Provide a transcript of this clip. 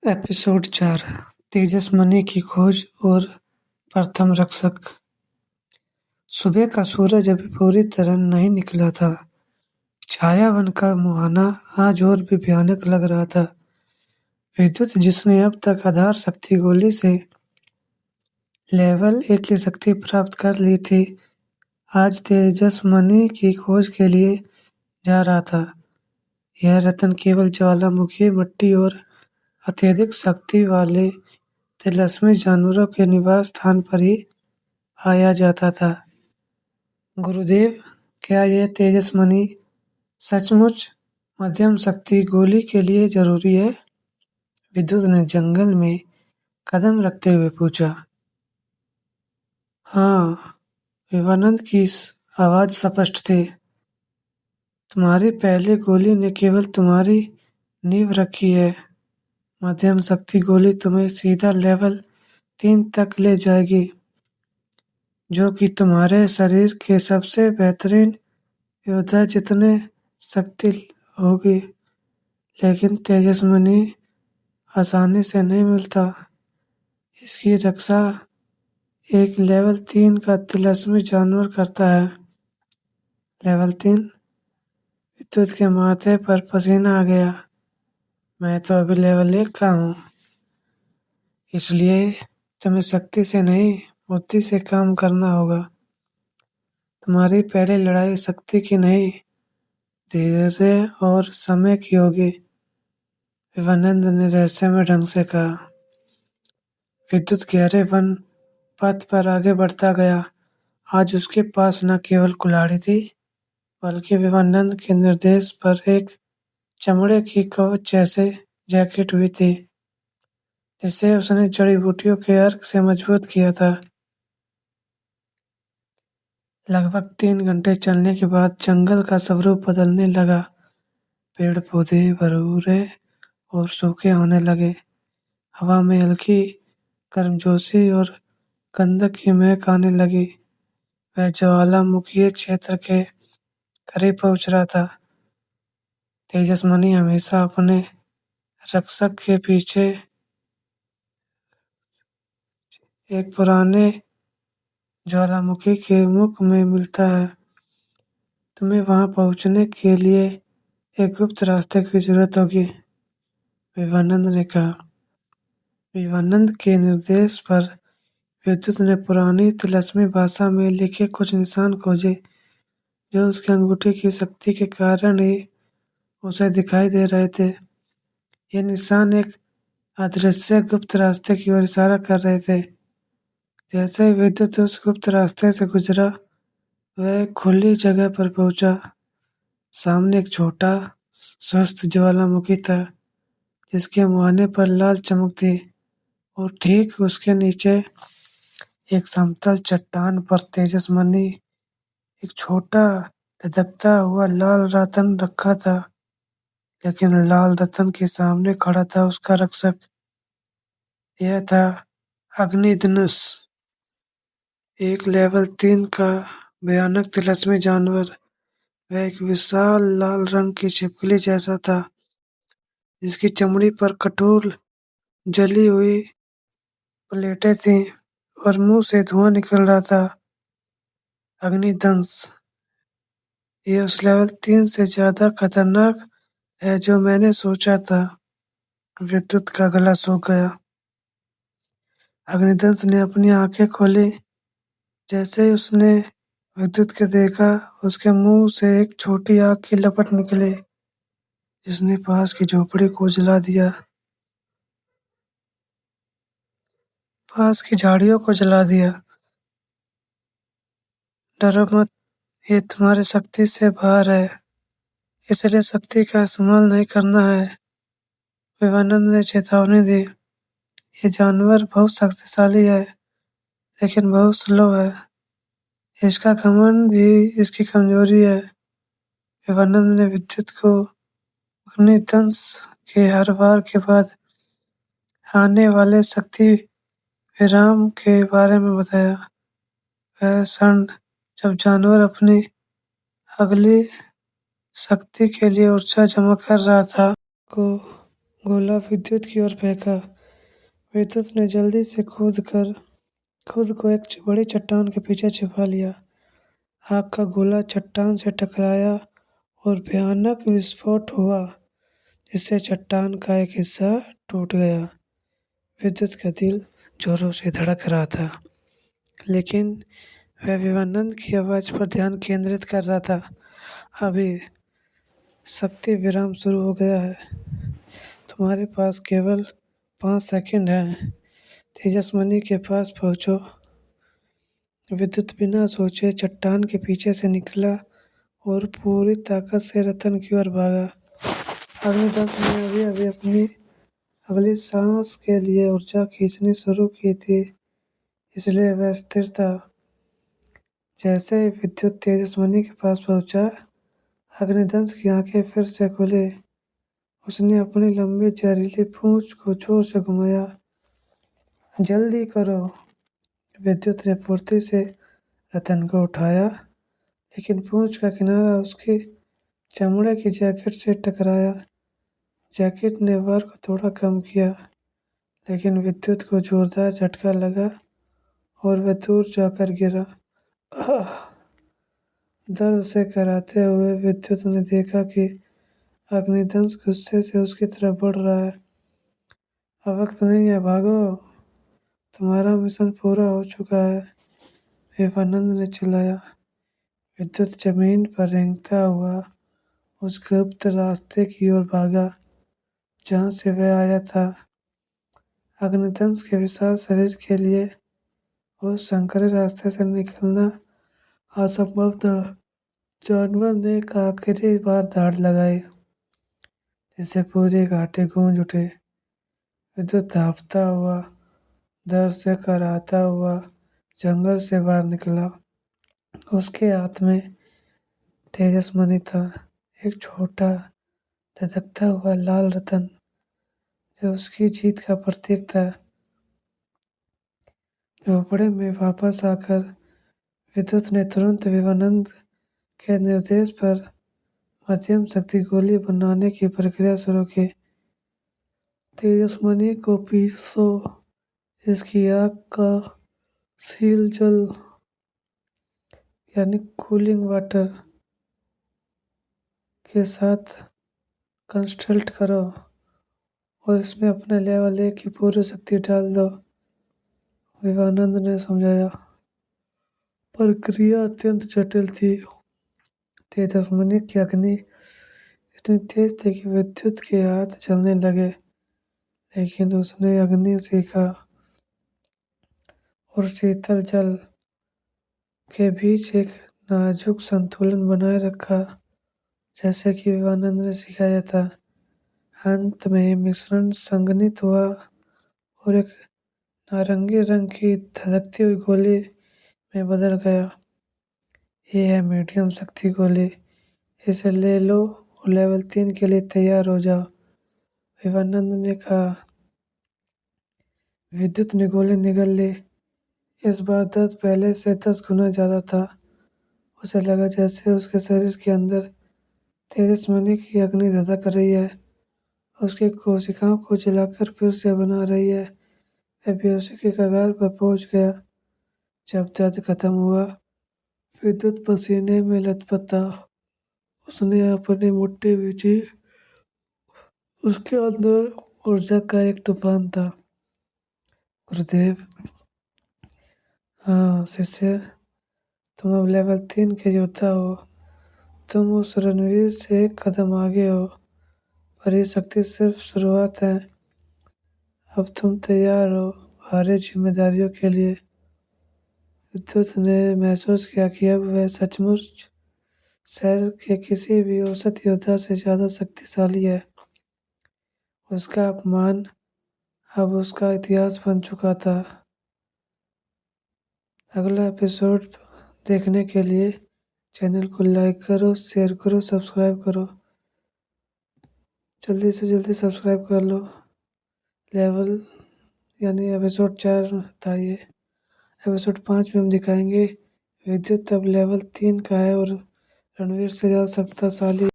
Episode 4 तेजस मणि की खोज और प्रथम रक्षक। सुबह का सूरज अभी पूरी तरह नहीं निकला था। छाया वन का मुहाना आज और भी भयानक लग रहा था। विद्युत जिसने अब तक आधार शक्ति गोली से लेवल 1 की शक्ति प्राप्त कर ली थी, आज तेजस मणि की खोज के लिए जा रहा था। यह रत्न केवल ज्वालामुखी मिट्टी और अत्यधिक शक्ति वाले तिलस्मी जानवरों के निवास स्थान पर ही पाया जाता था। गुरुदेव, क्या यह तेजस मणि सचमुच मध्यम शक्ति गोली के लिए जरूरी है? विद्युत ने जंगल में कदम रखते हुए पूछा। हाँ, विवानंद की आवाज स्पष्ट थी। तुम्हारी पहली गोली ने केवल तुम्हारी नींव रखी है। मध्यम शक्ति गोली तुम्हें सीधा लेवल 3 तक ले जाएगी, जो कि तुम्हारे शरीर के सबसे बेहतरीन योद्धा जितने शक्ति होगी। लेकिन तेजस मणि आसानी से नहीं मिलता। इसकी रक्षा एक लेवल 3 का तिलस्मी जानवर करता है। लेवल 3? विद्युत के माथे पर पसीना आ गया। मैं तो अभी लेवल 1 का हूँ। इसलिए तुम्हें शक्ति से नहीं, बुद्धि से काम करना होगा। तुम्हारी पहली लड़ाई शक्ति की नहीं, धैर्य और समय की होगी, विवानंद ने रहस्यमय ढंग से कहा। विद्युत गहरे वन पथ पर आगे बढ़ता गया। आज उसके पास न केवल कुल्हाड़ी थी, बल्कि विवानंद के निर्देश पर एक चमड़े की कवच जैसे जैकेट भी थी, जिसे उसने जड़ी बूटियों के अर्क से मजबूत किया था। लगभग 3 घंटे चलने के बाद जंगल का स्वरूप बदलने लगा। पेड़ पौधे भूरे और सूखे होने लगे। हवा में हल्की गर्मजोशी और गंधक की महक आने लगी। वह ज्वालामुखी क्षेत्र के करीब पहुंच रहा था। तेजस मणि हमेशा अपने रक्षक के पीछे एक पुराने ज्वालामुखी के मुख में मिलता है। तुम्हें वहां पहुंचने के लिए एक गुप्त रास्ते की जरूरत होगी, विवानंद ने कहा। विवानंद के निर्देश पर विद्युत ने पुरानी तिलस्मी भाषा में लिखे कुछ निशान खोजे, जो उसकी अंगूठी की शक्ति के कारण ही उसे दिखाई दे रहे थे। ये निशान एक अदृश्य गुप्त रास्ते की ओर इशारा कर रहे थे। जैसे ही विद्युत उस गुप्त रास्ते से गुजरा, वह एक खुली जगह पर पहुंचा। सामने एक छोटा सुस्त ज्वालामुखी था, जिसके मुहाने पर लाल चमक थी, और ठीक उसके नीचे एक समतल चट्टान पर तेजस मणि एक छोटा धधकता हुआ लाल रतन रखा था। लेकिन लाल रतन के सामने खड़ा था उसका रक्षक। यह था अग्निधनुष, एक लेवल 3 का भयानक तिलस्मी जानवर। वह एक विशाल लाल रंग की छिपकली जैसा था, जिसकी चमड़ी पर कठोर जली हुई प्लेटें थीं और मुंह से धुआं निकल रहा था। अग्निदंश, ये उस लेवल 3 से ज्यादा खतरनाक है जो मैंने सोचा था। विद्युत का गला सूख गया। अग्निदंश ने अपनी आंखें खोली। जैसे ही उसने विद्युत के देखा, उसके मुंह से एक छोटी आग की लपट निकली, जिसने पास की झोपड़ी को जला दिया, पास की झाड़ियों को जला दिया। डरो मत, ये तुम्हारी शक्ति से बाहर है, इसलिए शक्ति का इस्तेमाल नहीं करना है, विवानंद ने चेतावनी दी। ये जानवर बहुत शक्तिशाली है, लेकिन बहुत स्लो है। इसका घमंड भी इसकी कमजोरी है। विवानंद ने विद्युत को अग्निदंश के हर वार के बाद आने वाले शक्ति विराम के बारे में बताया। वह क्षण जब जानवर अपनी अगली शक्ति के लिए ऊर्जा जमा कर रहा था, को गोला विद्युत की ओर फेंका। विद्युत ने जल्दी से खुद को एक बड़ी चट्टान के पीछे छिपा लिया। आग का गोला चट्टान से टकराया और भयानक विस्फोट हुआ, जिससे चट्टान का एक हिस्सा टूट गया। विद्युत का दिल जोरों से धड़क रहा था, लेकिन वह विवेकानंद की आवाज़ पर ध्यान केंद्रित कर रहा था। अभी शक्ति विराम शुरू हो गया है। तुम्हारे पास केवल 5 सेकंड हैं। तेजस्विनी के पास पहुंचो। विद्युत बिना सोचे चट्टान के पीछे से निकला और पूरी ताकत से रतन की ओर भागा। अग्निदत्त ने अभी-अभी अपनी अगली सांस के लिए ऊर्जा खींचनी शुरू की थी, इसलिए वह स्थिर था। जैसे ही विद्युत तेजस्विनी के पास पहुंचा, अग्निदंश की आंखें फिर से खुली। उसने अपनी लंबी जहरीली पूंछ को जोर से घुमाया। जल्दी करो! विद्युत ने फुर्ती से रतन को उठाया, लेकिन पूंछ का किनारा उसकी चमड़े की जैकेट से टकराया। जैकेट ने वार को थोड़ा कम किया, लेकिन विद्युत को जोरदार झटका लगा और वह दूर जाकर गिरा। दर्द से कराहते हुए विद्युत ने देखा कि अग्निदंश गुस्से से उसकी तरफ बढ़ रहा है। अब वक्त नहीं है, भागो! तुम्हारा मिशन पूरा हो चुका है, विवेकानंद ने चिल्लाया। विद्युत जमीन पर रेंगता हुआ उस गुप्त रास्ते की ओर भागा जहां से वह आया था। अग्निदंश के विशाल शरीर के लिए उस संकरे रास्ते से निकलना असंभव था। जानवर ने एक आखिरी बार दहाड़ लगाई, जिससे पूरे घाटी गूंज उठे। विद्युत हांफता हुआ, दर्द से कराहता हुआ जंगल से बाहर निकला। उसके हाथ में तेजस्विनी था, एक छोटा धधकता हुआ लाल रतन, जो उसकी जीत का प्रतीक था। झोपड़े में वापस आकर विद्युत ने तुरंत विवेकानंद के निर्देश पर मध्यम शक्ति गोली बनाने की प्रक्रिया शुरू की। तेजस्विनी को पीसो, इसकी आग का सील जल यानी कूलिंग वाटर के साथ कंसल्ट करो और इसमें अपने लेवल 1 की पूरी शक्ति डाल दो, विवेकानंद ने समझाया। प्रक्रिया अत्यंत जटिल थी। तेजस्विनी की अग्नि इतनी तेज थी कि विद्युत के हाथ जलने लगे, लेकिन उसने अग्नि सीखा और शीतल जल के बीच एक नाजुक संतुलन बनाए रखा, जैसे कि विवेकानंद ने सिखाया था। अंत में मिश्रण संघनित हुआ और एक नारंगी रंग की धधकती हुई गोली में बदल गया। ये है मीडियम शक्ति गोली, इसे ले लो और लेवल 3 के लिए तैयार हो जाओ, विवेकानंद ने कहा। विद्युत ने गोली निगल ली। इस बार दर्द पहले से 10 गुना ज्यादा था। उसे लगा जैसे उसके शरीर के अंदर तेजस्विनी की अग्नि धधक रही है, उसकी कोशिकाओं को जलाकर फिर से बना रही है। वह बेहोशी के कगार पर पहुंच गया। जब दर्द खत्म हुआ, विद्युत पसीने में लथपथ था। उसने अपनी मुट्ठी भींची। उसके अंदर ऊर्जा का एक तूफान था। गुरुदेव, हाँ शिष्य, तुम अब लेवल 3 के योद्धा हो। तुम उस रणवीर से एक कदम आगे हो, पर ये शक्ति सिर्फ शुरुआत है। अब तुम तैयार हो भारी जिम्मेदारियों के लिए। विद्युत ने महसूस किया कि अब वह सचमुच शहर के किसी भी औसत योद्धा से ज्यादा शक्तिशाली है। उसका अपमान अब उसका इतिहास बन चुका था। अगला एपिसोड देखने के लिए चैनल को लाइक करो, शेयर करो, सब्सक्राइब करो। जल्दी से जल्दी सब्सक्राइब कर लो। लेवल यानी एपिसोड 4 था ये। एपिसोड 5 में हम दिखाएंगे विद्युत अब लेवल 3 का है और रणवीर से ज़्यादा शक्तिशाली